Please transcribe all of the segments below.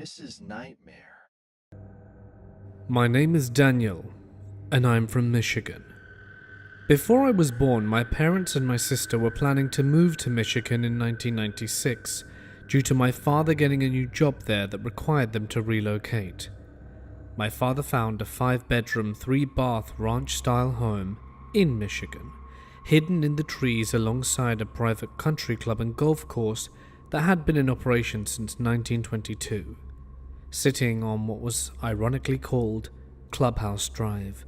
Mrs. Nightmare. My name is Daniel, and I'm from Michigan. Before I was born, my parents and my sister were planning to move to Michigan in 1996 due to my father getting a new job there that required them to relocate. My father found a 5-bedroom, 3-bath ranch-style home in Michigan, hidden in the trees alongside a private country club and golf course that had been in operation since 1922, sitting on what was ironically called Clubhouse Drive.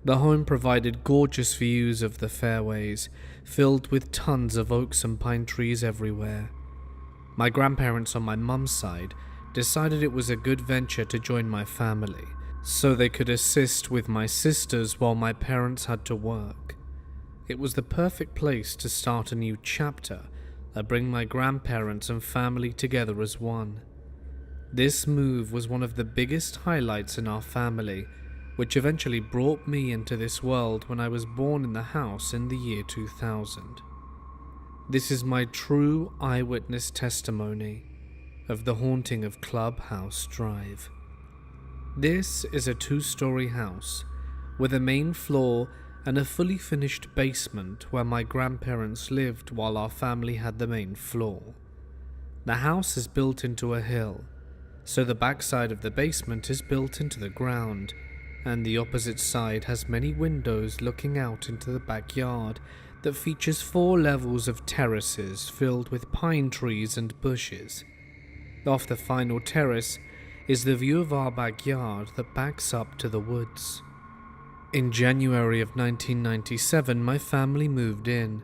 The home provided gorgeous views of the fairways, filled with tons of oaks and pine trees everywhere. My grandparents on my mum's side decided it was a good venture to join my family, so they could assist with my sisters while my parents had to work. It was the perfect place to start a new chapter that bring my grandparents and family together as one. This move was one of the biggest highlights in our family, which eventually brought me into this world when I was born in the house in the year 2000. This is my true eyewitness testimony of the haunting of Clubhouse Drive. This is a 2-story house with a main floor and a fully finished basement where my grandparents lived while our family had the main floor. The house is built into a hill, so the backside of the basement is built into the ground, and the opposite side has many windows looking out into the backyard that features 4 levels of terraces filled with pine trees and bushes. Off the final terrace is the view of our backyard that backs up to the woods. In January of 1997, my family moved in,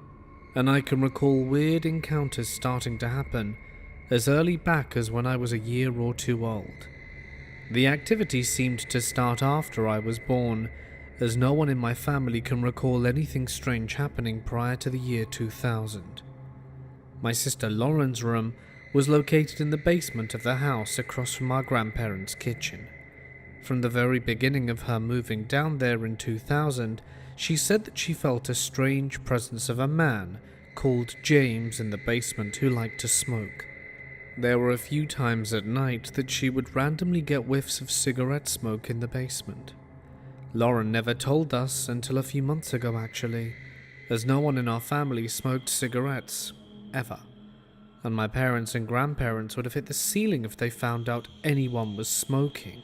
and I can recall weird encounters starting to happen as early back as when I was a year or 2 old. The activity seemed to start after I was born, as no one in my family can recall anything strange happening prior to the year 2000. My sister Lauren's room was located in the basement of the house across from our grandparents' kitchen. From the very beginning of her moving down there in 2000, she said that she felt a strange presence of a man called James in the basement who liked to smoke. There were a few times at night that she would randomly get whiffs of cigarette smoke in the basement. Lauren never told us until a few months ago actually, as no one in our family smoked cigarettes, ever. And my parents and grandparents would have hit the ceiling if they found out anyone was smoking.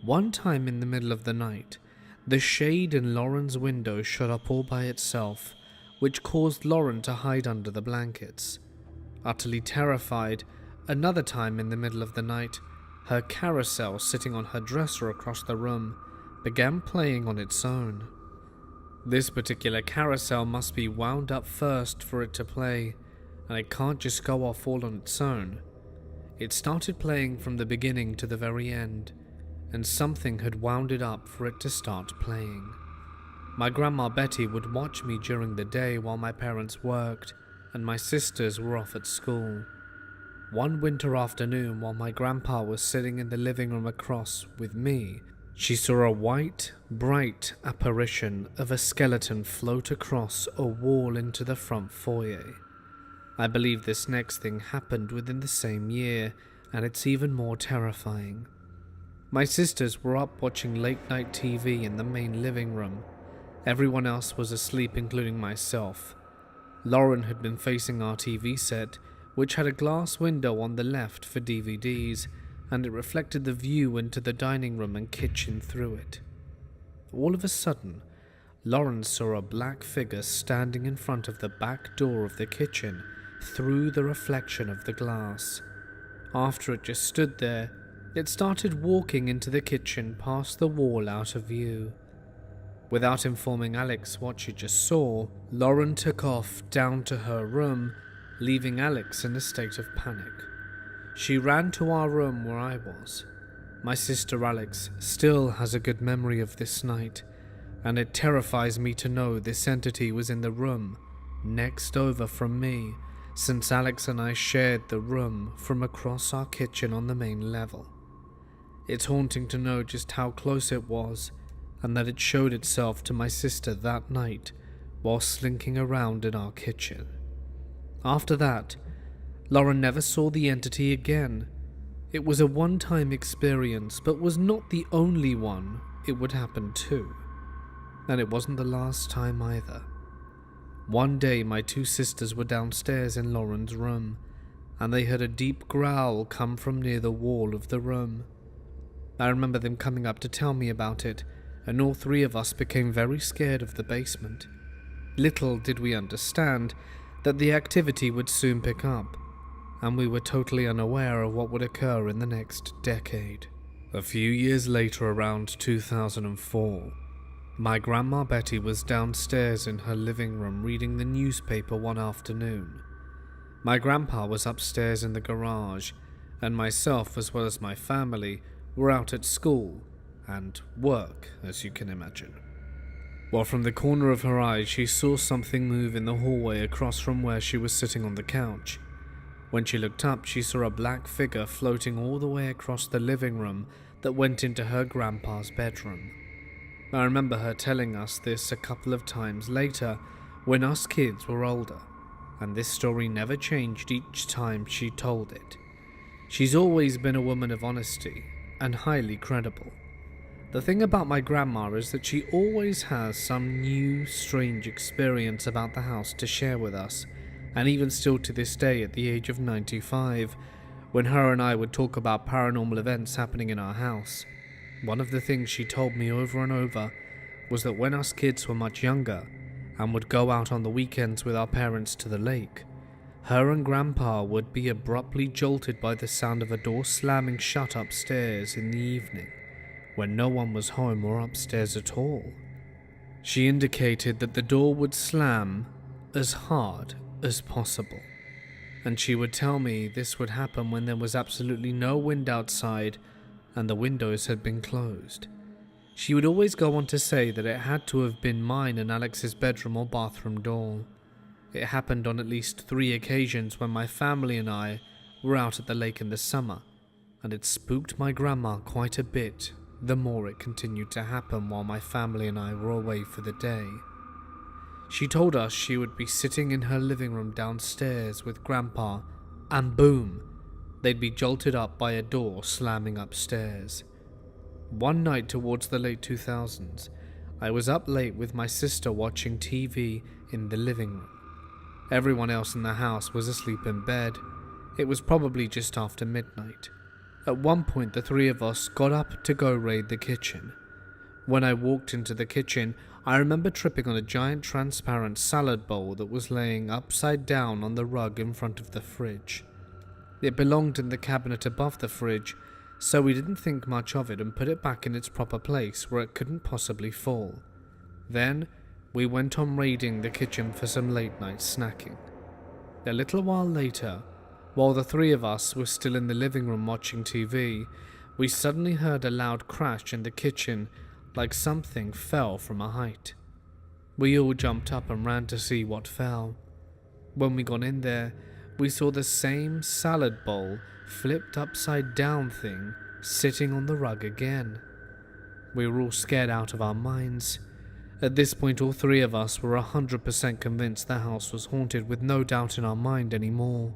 One time in the middle of the night, the shade in Lauren's window shut up all by itself, which caused Lauren to hide under the blankets. Utterly terrified, another time in the middle of the night, her carousel sitting on her dresser across the room began playing on its own. This particular carousel must be wound up first for it to play, and it can't just go off all on its own. It started playing from the beginning to the very end, and something had wound it up for it to start playing. My grandma Betty would watch me during the day while my parents worked, and my sisters were off at school. One winter afternoon, while my grandpa was sitting in the living room across with me, she saw a white, bright apparition of a skeleton float across a wall into the front foyer. I believe this next thing happened within the same year, and it's even more terrifying. My sisters were up watching late-night TV in the main living room. Everyone else was asleep, including myself. Lauren had been facing our TV set, which had a glass window on the left for DVDs, and it reflected the view into the dining room and kitchen through it. All of a sudden, Lauren saw a black figure standing in front of the back door of the kitchen through the reflection of the glass. After it just stood there, it started walking into the kitchen past the wall out of view. Without informing Alex what she just saw, Lauren took off down to her room, leaving Alex in a state of panic. She ran to our room where I was. My sister Alex still has a good memory of this night, and it terrifies me to know this entity was in the room next over from me, since Alex and I shared the room from across our kitchen on the main level. It's haunting to know just how close it was, and that it showed itself to my sister that night while slinking around in our kitchen. After that, Lauren never saw the entity again. It was a one-time experience, but was not the only one it would happen to. And it wasn't the last time either. One day my two sisters were downstairs in Lauren's room, and they heard a deep growl come from near the wall of the room. I remember them coming up to tell me about it, and all three of us became very scared of the basement. Little did we understand that the activity would soon pick up, and we were totally unaware of what would occur in the next decade. A few years later, around 2004, my grandma Betty was downstairs in her living room reading the newspaper one afternoon. My grandpa was upstairs in the garage, and myself, as well as my family, were out at school and work, as you can imagine. Well, from the corner of her eye, she saw something move in the hallway across from where she was sitting on the couch. When she looked up, she saw a black figure floating all the way across the living room that went into her grandpa's bedroom. I remember her telling us this a couple of times later when us kids were older, and this story never changed each time she told it. She's always been a woman of honesty and highly credible. The thing about my grandma is that she always has some new, strange experience about the house to share with us, and even still to this day at the age of 95, when her and I would talk about paranormal events happening in our house. One of the things she told me over and over was that when us kids were much younger and would go out on the weekends with our parents to the lake, her and Grandpa would be abruptly jolted by the sound of a door slamming shut upstairs in the evening, when no one was home or upstairs at all. She indicated that the door would slam as hard as possible, and she would tell me this would happen when there was absolutely no wind outside and the windows had been closed. She would always go on to say that it had to have been mine and Alex's bedroom or bathroom door. It happened on at least 3 occasions when my family and I were out at the lake in the summer, and it spooked my grandma quite a bit the more it continued to happen while my family and I were away for the day. She told us she would be sitting in her living room downstairs with Grandpa, and boom, they'd be jolted up by a door slamming upstairs. One night towards the late 2000s, I was up late with my sister watching TV in the living room. Everyone else in the house was asleep in bed. It was probably just after midnight. At one point, the 3 of us got up to go raid the kitchen. When I walked into the kitchen, I remember tripping on a giant transparent salad bowl that was laying upside down on the rug in front of the fridge. It belonged in the cabinet above the fridge, so we didn't think much of it and put it back in its proper place where it couldn't possibly fall. Then, we went on raiding the kitchen for some late-night snacking. A little while later, while the 3 of us were still in the living room watching TV, we suddenly heard a loud crash in the kitchen, like something fell from a height. We all jumped up and ran to see what fell. When we got in there, we saw the same salad bowl flipped upside down thing sitting on the rug again. We were all scared out of our minds. At this point, all 3 of us were 100% convinced the house was haunted, with no doubt in our mind anymore.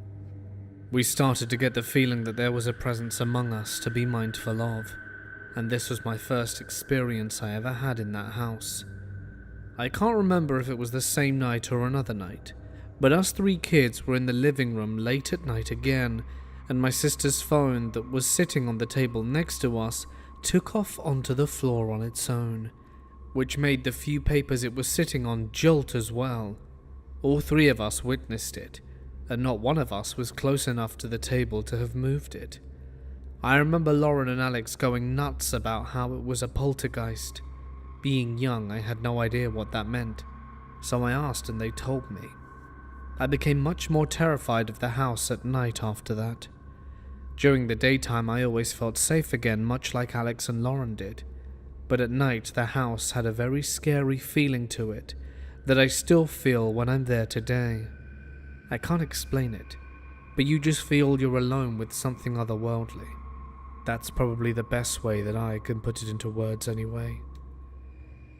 We started to get the feeling that there was a presence among us to be mindful of, and this was my first experience I ever had in that house. I can't remember if it was the same night or another night, but us 3 kids were in the living room late at night again, and my sister's phone that was sitting on the table next to us took off onto the floor on its own, which made the few papers it was sitting on jolt as well. All 3 of us witnessed it, and not one of us was close enough to the table to have moved it. I remember Lauren and Alex going nuts about how it was a poltergeist. Being young, I had no idea what that meant, so I asked and they told me. I became much more terrified of the house at night after that. During the daytime, I always felt safe again, much like Alex and Lauren did, but at night the house had a very scary feeling to it that I still feel when I'm there today. I can't explain it, but you just feel you're alone with something otherworldly. That's probably the best way that I can put it into words anyway.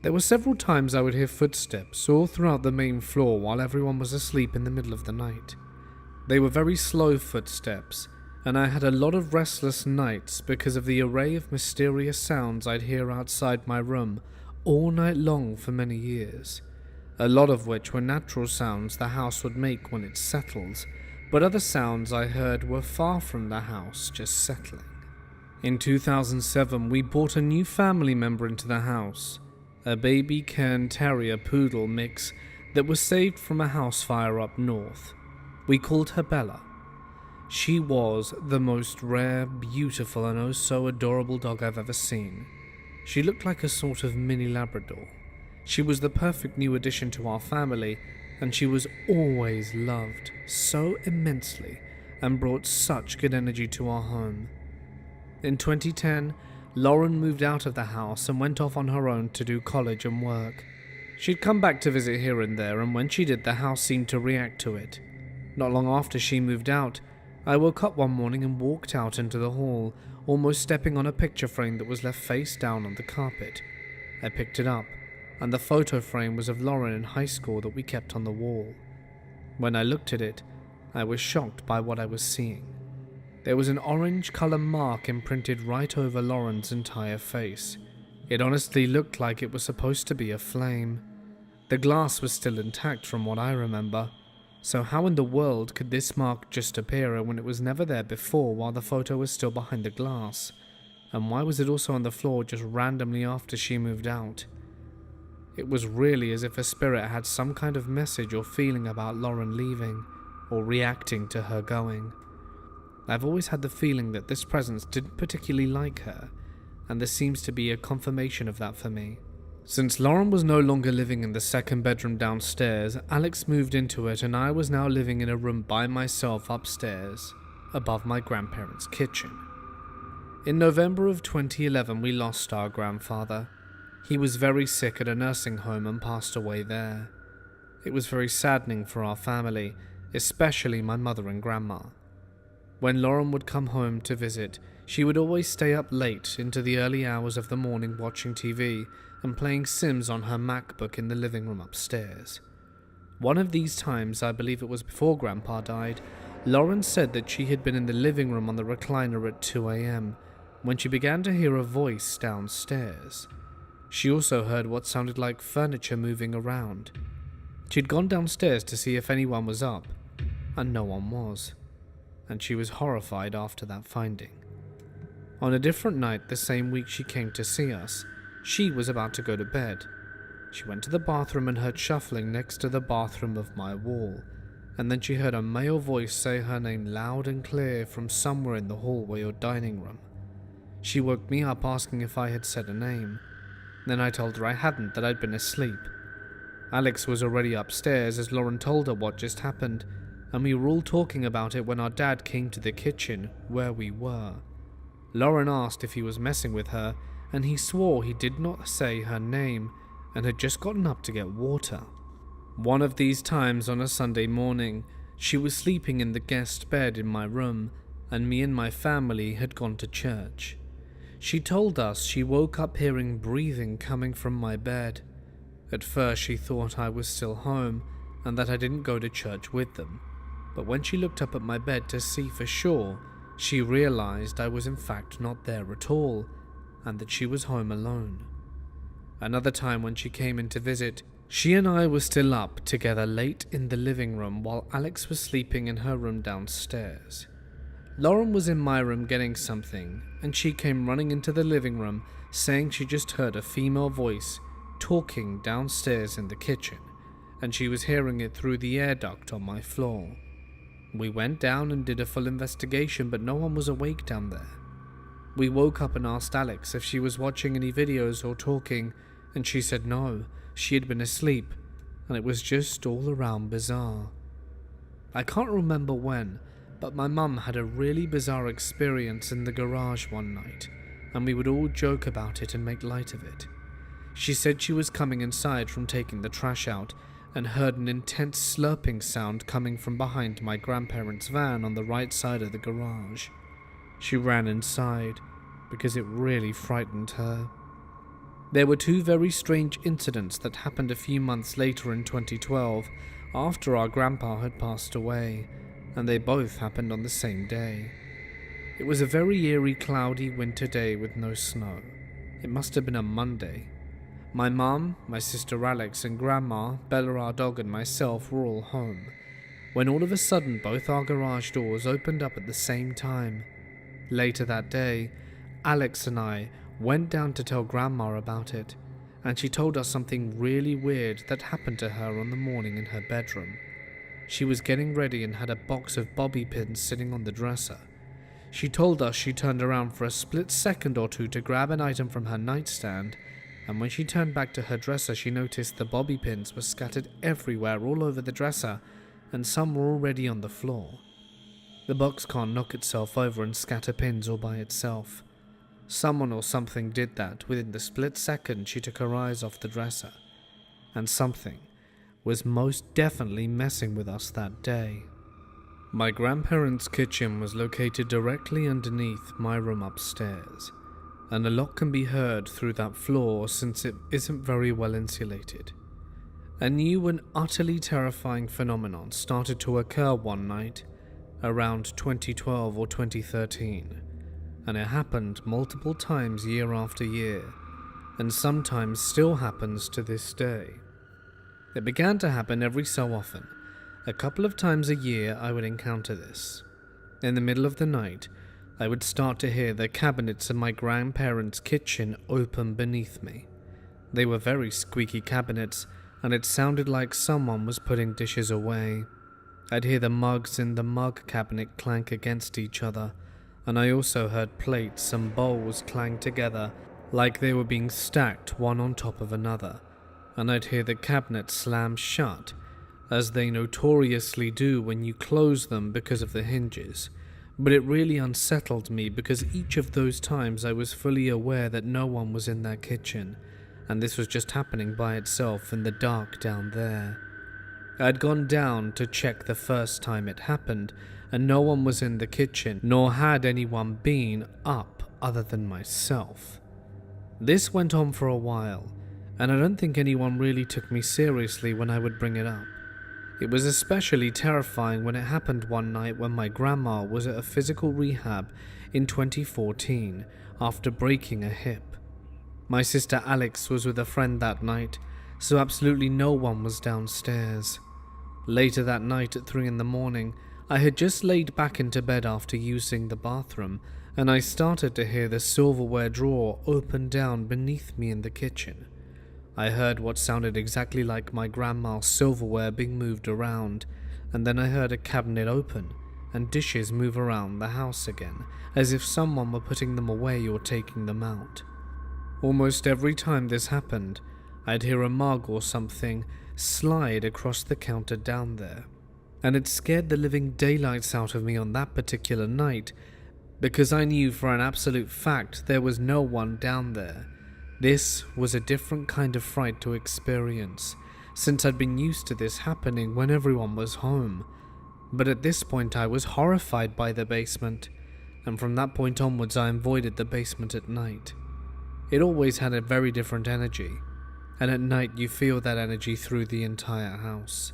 There were several times I would hear footsteps all throughout the main floor while everyone was asleep in the middle of the night. They were very slow footsteps, and I had a lot of restless nights because of the array of mysterious sounds I'd hear outside my room all night long for many years, a lot of which were natural sounds the house would make when it settles, but other sounds I heard were far from the house, just settling. In 2007, we brought a new family member into the house, a baby Cairn Terrier Poodle mix that was saved from a house fire up north. We called her Bella. She was the most rare, beautiful, and oh so adorable dog I've ever seen. She looked like a sort of mini Labrador. She was the perfect new addition to our family, and she was always loved so immensely and brought such good energy to our home. In 2010, Lauren moved out of the house and went off on her own to do college and work. She'd come back to visit here and there, and when she did, the house seemed to react to it. Not long after she moved out, I woke up one morning and walked out into the hall, almost stepping on a picture frame that was left face down on the carpet. I picked it up, and the photo frame was of Lauren in high school that we kept on the wall. When I looked at it, I was shocked by what I was seeing. There was an orange colour mark imprinted right over Lauren's entire face. It honestly looked like it was supposed to be a flame. The glass was still intact from what I remember, so how in the world could this mark just appear when it was never there before while the photo was still behind the glass? And why was it also on the floor just randomly after she moved out? It was really as if a spirit had some kind of message or feeling about Lauren leaving, or reacting to her going. I've always had the feeling that this presence didn't particularly like her, and this seems to be a confirmation of that for me. Since Lauren was no longer living in the second bedroom downstairs, Alex moved into it, and I was now living in a room by myself upstairs, above my grandparents' kitchen. In November of 2011, we lost our grandfather. He was very sick at a nursing home and passed away there. It was very saddening for our family, especially my mother and grandma. When Lauren would come home to visit, she would always stay up late into the early hours of the morning watching TV and playing Sims on her MacBook in the living room upstairs. One of these times, I believe it was before Grandpa died, Lauren said that she had been in the living room on the recliner at 2 a.m. when she began to hear a voice downstairs. She also heard what sounded like furniture moving around. She'd gone downstairs to see if anyone was up, and no one was, and she was horrified after that finding. On a different night the same week she came to see us, she was about to go to bed. She went to the bathroom and heard shuffling next to the bathroom of my wall, and then she heard a male voice say her name loud and clear from somewhere in the hallway or dining room. She woke me up asking if I had said a name. Then I told her I hadn't, that I'd been asleep. Alex was already upstairs as Lauren told her what just happened, and we were all talking about it when our dad came to the kitchen where we were. Lauren asked if he was messing with her, and he swore he did not say her name and had just gotten up to get water. One of these times on a Sunday morning, she was sleeping in the guest bed in my room, and me and my family had gone to church. She told us she woke up hearing breathing coming from my bed. At first she thought I was still home and that I didn't go to church with them, but when she looked up at my bed to see for sure, she realized I was in fact not there at all, and that she was home alone. Another time when she came in to visit, she and I were still up together late in the living room while Alex was sleeping in her room downstairs. Lauren was in my room getting something, and she came running into the living room saying she just heard a female voice talking downstairs in the kitchen, and she was hearing it through the air duct on my floor. We went down and did a full investigation, but no one was awake down there. We woke up and asked Alex if she was watching any videos or talking, and she said no, she had been asleep, and it was just all around bizarre. I can't remember when, but my mum had a really bizarre experience in the garage one night, and we would all joke about it and make light of it. She said she was coming inside from taking the trash out and heard an intense slurping sound coming from behind my grandparents' van on the right side of the garage. She ran inside because it really frightened her. There were two very strange incidents that happened a few months later in 2012 after our grandpa had passed away, and they both happened on the same day. It was a very eerie, cloudy winter day with no snow. It must have been a Monday. My mum, my sister Alex, and Grandma, Bella our dog, and myself were all home, when all of a sudden both our garage doors opened up at the same time. Later that day, Alex and I went down to tell Grandma about it, and she told us something really weird that happened to her on the morning in her bedroom. She was getting ready and had a box of bobby pins sitting on the dresser. She told us she turned around for a split second or two to grab an item from her nightstand, and when she turned back to her dresser, she noticed the bobby pins were scattered everywhere all over the dresser, and some were already on the floor. The box can't knock itself over and scatter pins all by itself. Someone or something did that within the split second she took her eyes off the dresser, and something was most definitely messing with us that day. My grandparents' kitchen was located directly underneath my room upstairs, and a lot can be heard through that floor since it isn't very well insulated. A new and utterly terrifying phenomenon started to occur one night around 2012 or 2013, and it happened multiple times year after year, and sometimes still happens to this day. It began to happen every so often. A couple of times a year I would encounter this. In the middle of the night, I would start to hear the cabinets in my grandparents' kitchen open beneath me. They were very squeaky cabinets, and it sounded like someone was putting dishes away. I'd hear the mugs in the mug cabinet clank against each other, and I also heard plates and bowls clang together like they were being stacked one on top of another, and I'd hear the cabinet slam shut, as they notoriously do when you close them because of the hinges. But it really unsettled me because each of those times I was fully aware that no one was in that kitchen, and this was just happening by itself in the dark down there. I'd gone down to check the first time it happened, and no one was in the kitchen, nor had anyone been up other than myself. This went on for a while, and I don't think anyone really took me seriously when I would bring it up. It was especially terrifying when it happened one night when my grandma was at a physical rehab in 2014 after breaking a hip. My sister Alex was with a friend that night, so absolutely no one was downstairs. Later that night at 3 a.m, I had just laid back into bed after using the bathroom, and I started to hear the silverware drawer open down beneath me in the kitchen. I heard what sounded exactly like my grandma's silverware being moved around, and then I heard a cabinet open and dishes move around the house again, as if someone were putting them away or taking them out. Almost every time this happened, I'd hear a mug or something slide across the counter down there, and it scared the living daylights out of me on that particular night, because I knew for an absolute fact there was no one down there. This was a different kind of fright to experience, since I'd been used to this happening when everyone was home. But at this point I was horrified by the basement, and from that point onwards I avoided the basement at night. It always had a very different energy, and at night you feel that energy through the entire house.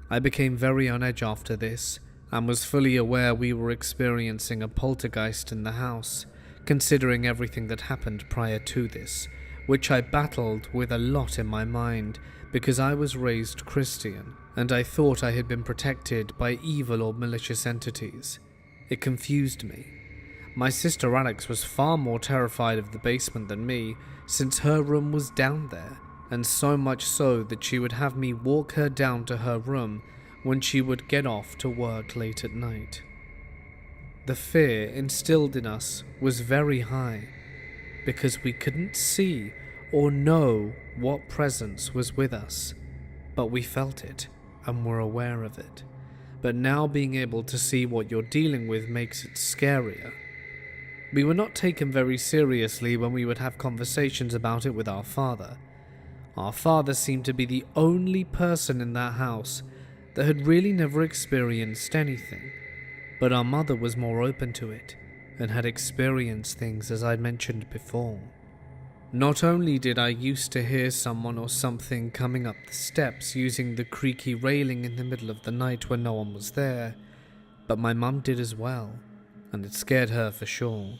I became very on edge after this, and was fully aware we were experiencing a poltergeist in the house, considering everything that happened prior to this, which I battled with a lot in my mind because I was raised Christian, and I thought I had been protected by evil or malicious entities. It confused me. My sister Alex was far more terrified of the basement than me, since her room was down there, and so much so that she would have me walk her down to her room when she would get off to work late at night. The fear instilled in us was very high, because we couldn't see or know what presence was with us, but we felt it and were aware of it. But now being able to see what you're dealing with makes it scarier. We were not taken very seriously when we would have conversations about it with our father. Our father seemed to be the only person in that house that had really never experienced anything, but our mother was more open to it and had experienced things, as I mentioned before. Not only did I used to hear someone or something coming up the steps using the creaky railing in the middle of the night when no one was there, but my mum did as well. and it scared her for sure.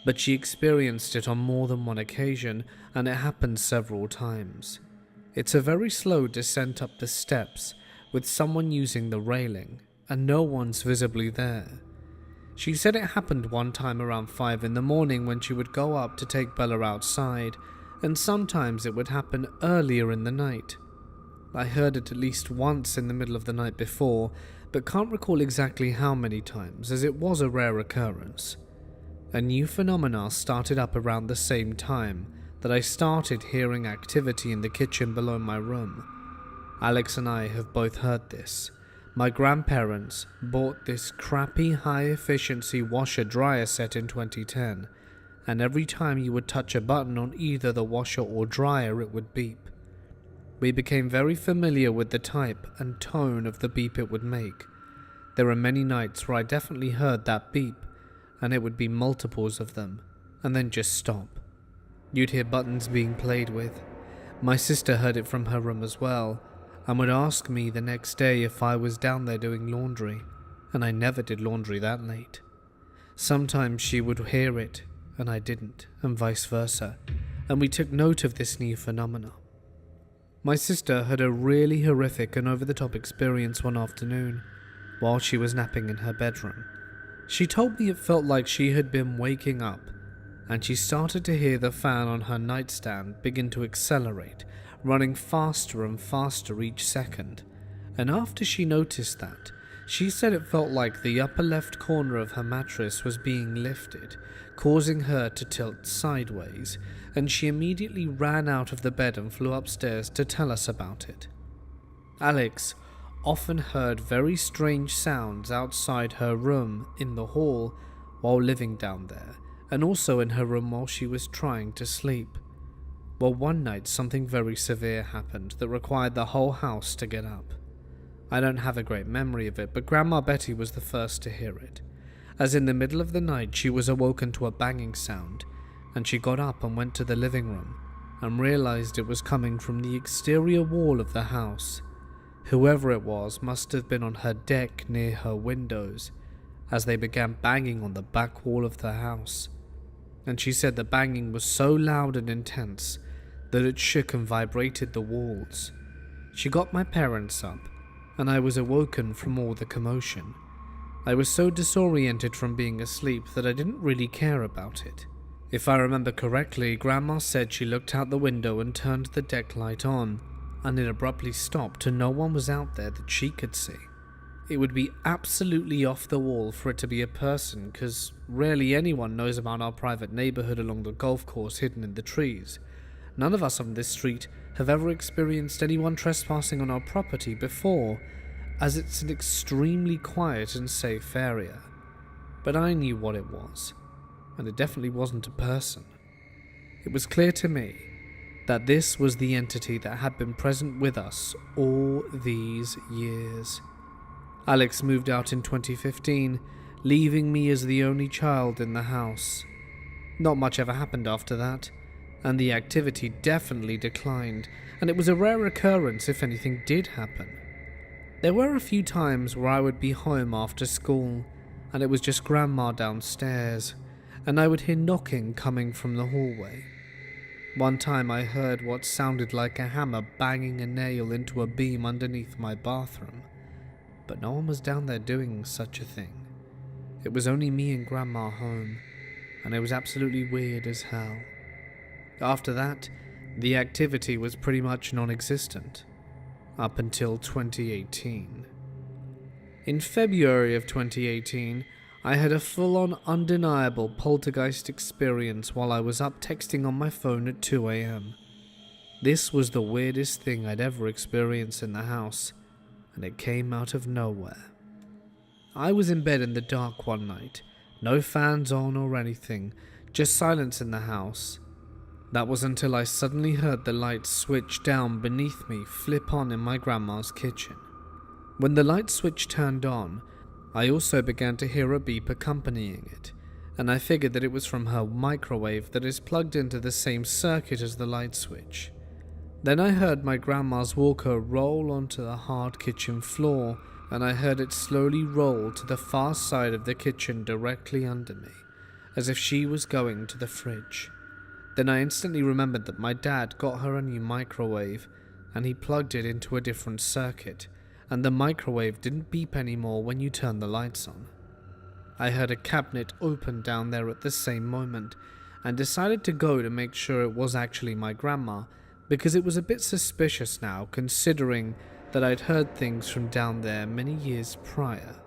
But she experienced it on more than one occasion, and it happened several times. It's a very slow descent up the steps, with someone using the railing, and no one's visibly there. She said it happened one time around 5 in the morning when she would go up to take Bella outside, and sometimes it would happen earlier in the night. I heard it at least once in the middle of the night before, but can't recall exactly how many times, as it was a rare occurrence. A new phenomenon started up around the same time that I started hearing activity in the kitchen below my room. Alex and I have both heard this. My grandparents bought this crappy high-efficiency washer-dryer set in 2010, and every time you would touch a button on either the washer or dryer, it would beep. We became very familiar with the type and tone of the beep it would make. There were many nights where I definitely heard that beep, and it would be multiples of them, and then just stop. You'd hear buttons being played with. My sister heard it from her room as well, and would ask me the next day if I was down there doing laundry, and I never did laundry that late. Sometimes she would hear it, and I didn't, and vice versa, and we took note of this new phenomena. My sister had a really horrific and over-the-top experience one afternoon, while she was napping in her bedroom. She told me it felt like she had been waking up, and she started to hear the fan on her nightstand begin to accelerate, running faster and faster each second. And after she noticed that, she said it felt like the upper left corner of her mattress was being lifted, causing her to tilt sideways, and she immediately ran out of the bed and flew upstairs to tell us about it. Alex often heard very strange sounds outside her room in the hall while living down there, and also in her room while she was trying to sleep. Well, one night something very severe happened that required the whole house to get up. I don't have a great memory of it, but Grandma Betty was the first to hear it. As in the middle of the night she was awoken to a banging sound, and she got up and went to the living room, and realized it was coming from the exterior wall of the house. Whoever it was must have been on her deck near her windows, as they began banging on the back wall of the house. And she said the banging was so loud and intense that it shook and vibrated the walls. She got my parents up, and I was awoken from all the commotion. I was so disoriented from being asleep that I didn't really care about it. If I remember correctly, Grandma said she looked out the window and turned the deck light on, and it abruptly stopped and no one was out there that she could see. It would be absolutely off the wall for it to be a person, because rarely anyone knows about our private neighborhood along the golf course hidden in the trees. None of us on this street have ever experienced anyone trespassing on our property before, as it's an extremely quiet and safe area. But I knew what it was, and it definitely wasn't a person. It was clear to me that this was the entity that had been present with us all these years. Alex moved out in 2015, leaving me as the only child in the house. Not much ever happened after that, and the activity definitely declined, and it was a rare occurrence if anything did happen. There were a few times where I would be home after school, and it was just Grandma downstairs, and I would hear knocking coming from the hallway. One time I heard what sounded like a hammer banging a nail into a beam underneath my bathroom, but no one was down there doing such a thing. It was only me and Grandma home, and it was absolutely weird as hell. After that, the activity was pretty much non-existent, up until 2018. In February of 2018, I had a full-on undeniable poltergeist experience while I was up texting on my phone at 2 a.m. This was the weirdest thing I'd ever experienced in the house, and it came out of nowhere. I was in bed in the dark one night, no fans on or anything, just silence in the house. That was until I suddenly heard the light switch down beneath me flip on in my grandma's kitchen. When the light switch turned on, I also began to hear a beep accompanying it, and I figured that it was from her microwave that is plugged into the same circuit as the light switch. Then I heard my grandma's walker roll onto the hard kitchen floor and I heard it slowly roll to the far side of the kitchen directly under me, as if she was going to the fridge. Then I instantly remembered that my dad got her a new microwave, and he plugged it into a different circuit, and the microwave didn't beep anymore when you turned the lights on. I heard a cabinet open down there at the same moment, and decided to go to make sure it was actually my grandma, because it was a bit suspicious now, considering that I'd heard things from down there many years prior.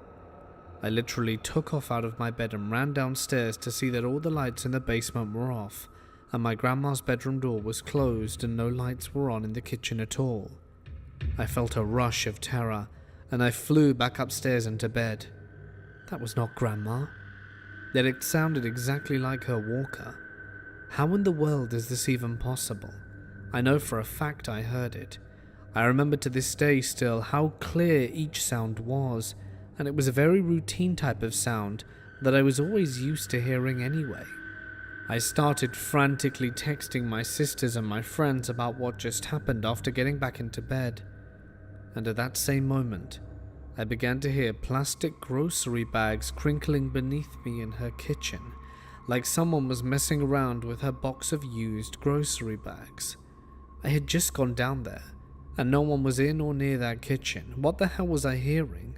I literally took off out of my bed and ran downstairs to see that all the lights in the basement were off, and my grandma's bedroom door was closed and no lights were on in the kitchen at all. I felt a rush of terror, and I flew back upstairs into bed. That was not Grandma. Yet it sounded exactly like her walker. How in the world is this even possible? I know for a fact I heard it. I remember to this day still how clear each sound was, and it was a very routine type of sound that I was always used to hearing anyway. I started frantically texting my sisters and my friends about what just happened after getting back into bed. And at that same moment, I began to hear plastic grocery bags crinkling beneath me in her kitchen, like someone was messing around with her box of used grocery bags. I had just gone down there, and no one was in or near that kitchen. What the hell was I hearing?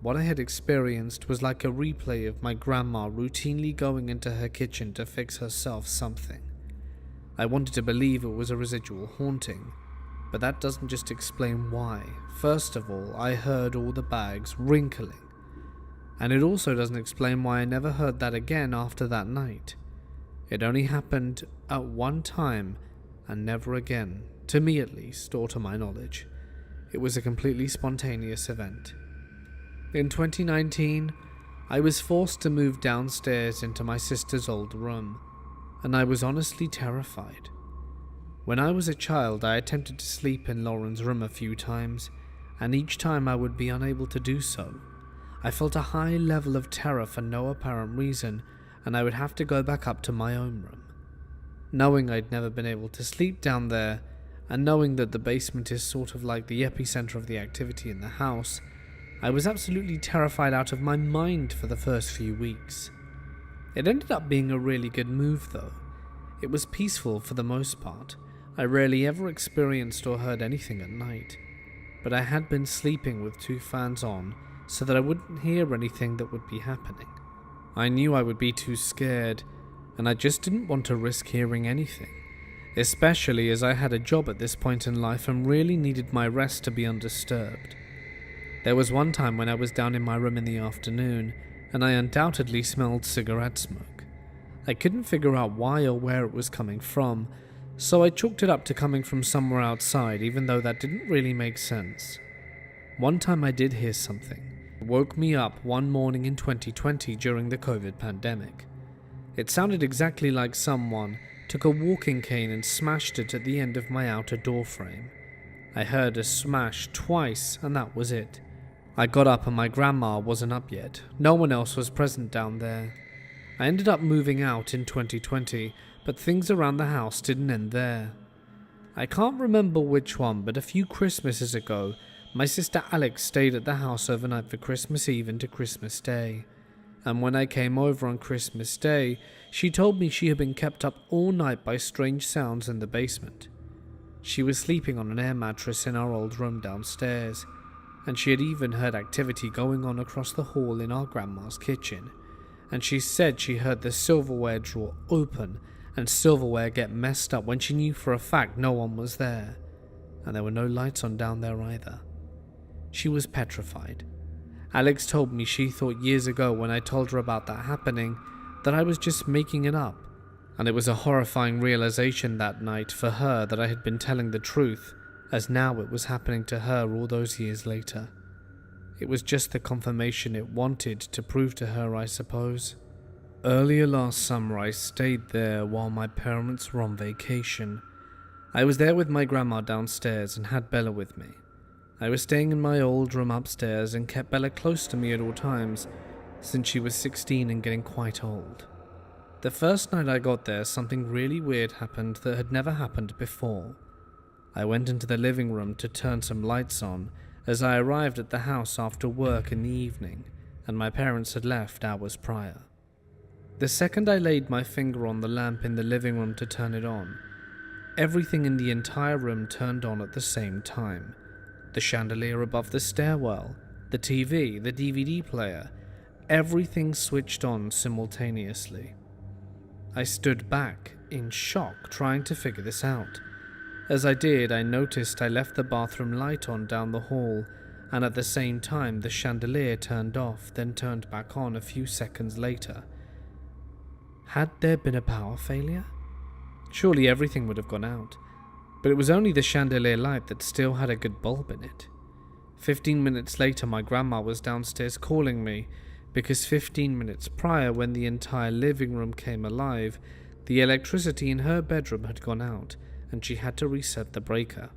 What I had experienced was like a replay of my grandma routinely going into her kitchen to fix herself something. I wanted to believe it was a residual haunting, but that doesn't just explain why. First of all, I heard all the bags wrinkling, and it also doesn't explain why I never heard that again after that night. It only happened at one time and never again, to me at least, or to my knowledge. It was a completely spontaneous event. In 2019, I was forced to move downstairs into my sister's old room, and I was honestly terrified. When I was a child, I attempted to sleep in Lauren's room a few times, and each time I would be unable to do so. I felt a high level of terror for no apparent reason, and I would have to go back up to my own room. Knowing I'd never been able to sleep down there, and knowing that the basement is sort of like the epicenter of the activity in the house, I was absolutely terrified out of my mind for the first few weeks. It ended up being a really good move though. It was peaceful for the most part. I rarely ever experienced or heard anything at night, but I had been sleeping with 2 fans on so that I wouldn't hear anything that would be happening. I knew I would be too scared, and I just didn't want to risk hearing anything, especially as I had a job at this point in life and really needed my rest to be undisturbed. There was one time when I was down in my room in the afternoon, and I undoubtedly smelled cigarette smoke. I couldn't figure out why or where it was coming from, so I chalked it up to coming from somewhere outside, even though that didn't really make sense. One time I did hear something. It woke me up one morning in 2020 during the COVID pandemic. It sounded exactly like someone took a walking cane and smashed it at the end of my outer door frame. I heard a smash twice, and that was it. I got up and my grandma wasn't up yet. No one else was present down there. I ended up moving out in 2020, but things around the house didn't end there. I can't remember which one, but a few Christmases ago, my sister Alex stayed at the house overnight for Christmas Eve into Christmas Day. And when I came over on Christmas Day, she told me she had been kept up all night by strange sounds in the basement. She was sleeping on an air mattress in our old room downstairs, and she had even heard activity going on across the hall in our grandma's kitchen, and she said she heard the silverware drawer open and silverware get messed up when she knew for a fact no one was there, and there were no lights on down there either. She was petrified. Alex told me she thought years ago when I told her about that happening that I was just making it up, and it was a horrifying realization that night for her that I had been telling the truth, as now it was happening to her all those years later. It was just the confirmation it wanted to prove to her, I suppose. Earlier last summer I stayed there while my parents were on vacation. I was there with my grandma downstairs and had Bella with me. I was staying in my old room upstairs and kept Bella close to me at all times, since she was 16 and getting quite old. The first night I got there, something really weird happened that had never happened before. I went into the living room to turn some lights on, as I arrived at the house after work in the evening and my parents had left hours prior. The second I laid my finger on the lamp in the living room to turn it on, everything in the entire room turned on at the same time. The chandelier above the stairwell, the TV, the DVD player, everything switched on simultaneously. I stood back in shock, trying to figure this out. As I did, I noticed I left the bathroom light on down the hall, and at the same time the chandelier turned off, then turned back on a few seconds later. Had there been a power failure? Surely everything would have gone out, but it was only the chandelier light that still had a good bulb in it. 15 minutes later, my grandma was downstairs calling me, because 15 minutes prior, when the entire living room came alive, the electricity in her bedroom had gone out, and she had to reset the breaker.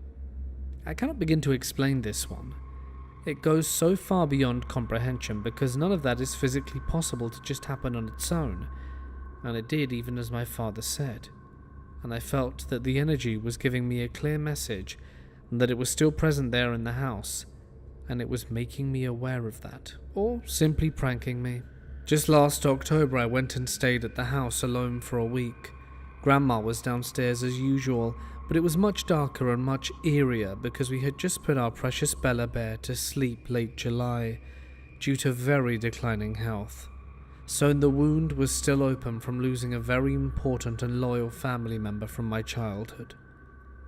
I cannot begin to explain this one. It goes so far beyond comprehension because none of that is physically possible to just happen on its own, and it did, even as my father said. And I felt that the energy was giving me a clear message and that it was still present there in the house, and it was making me aware of that, or simply pranking me. Just last October, I went and stayed at the house alone for a week. Grandma was downstairs as usual, but it was much darker and much eerier because we had just put our precious Bella Bear to sleep late July due to very declining health. So the wound was still open from losing a very important and loyal family member from my childhood.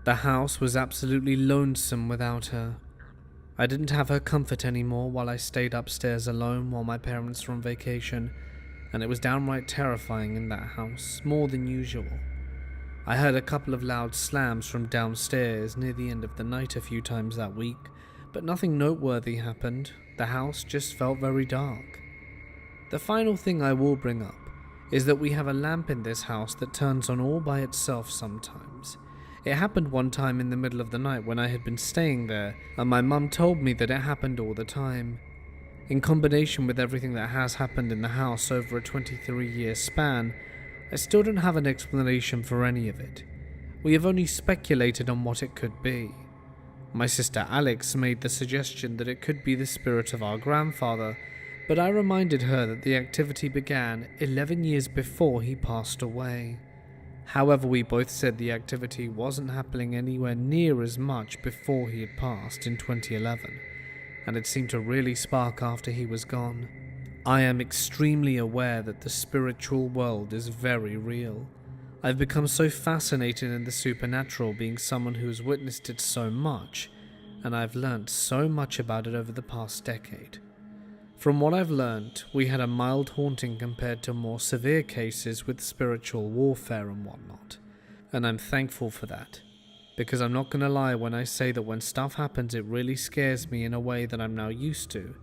The house was absolutely lonesome without her. I didn't have her comfort anymore while I stayed upstairs alone while my parents were on vacation, and it was downright terrifying in that house, more than usual. I heard a couple of loud slams from downstairs near the end of the night a few times that week, but nothing noteworthy happened. The house just felt very dark. The final thing I will bring up is that we have a lamp in this house that turns on all by itself sometimes. It happened one time in the middle of the night when I had been staying there, and my mum told me that it happened all the time. In combination with everything that has happened in the house over a 23-year span, I still don't have an explanation for any of it. We have only speculated on what it could be. My sister Alex made the suggestion that it could be the spirit of our grandfather, but I reminded her that the activity began 11 years before he passed away. However, we both said the activity wasn't happening anywhere near as much before he had passed in 2011, and it seemed to really spark after he was gone. I am extremely aware that the spiritual world is very real. I've become so fascinated in the supernatural, being someone who has witnessed it so much, and I've learnt so much about it over the past decade. From what I've learnt, we had a mild haunting compared to more severe cases with spiritual warfare and whatnot, and I'm thankful for that, because I'm not going to lie when I say that when stuff happens it really scares me in a way that I'm now used to,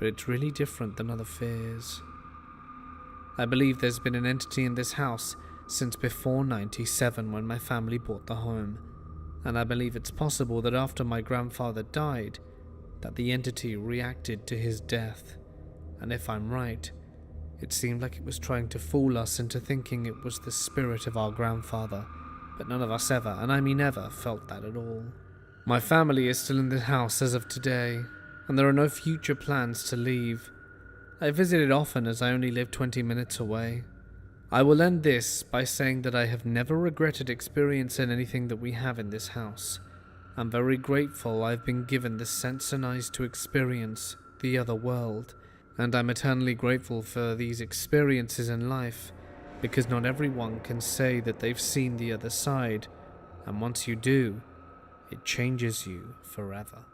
but it's really different than other fears. I believe there's been an entity in this house since before 97 when my family bought the home, and I believe it's possible that after my grandfather died, that the entity reacted to his death, and if I'm right, it seemed like it was trying to fool us into thinking it was the spirit of our grandfather, but none of us ever, and I mean ever, felt that at all. My family is still in the house as of today, and there are no future plans to leave. I visit it often as I only live 20 minutes away. I will end this by saying that I have never regretted experiencing anything that we have in this house. I'm very grateful I've been given the sense and eyes to experience the other world, and I'm eternally grateful for these experiences in life, because not everyone can say that they've seen the other side, and once you do, it changes you forever.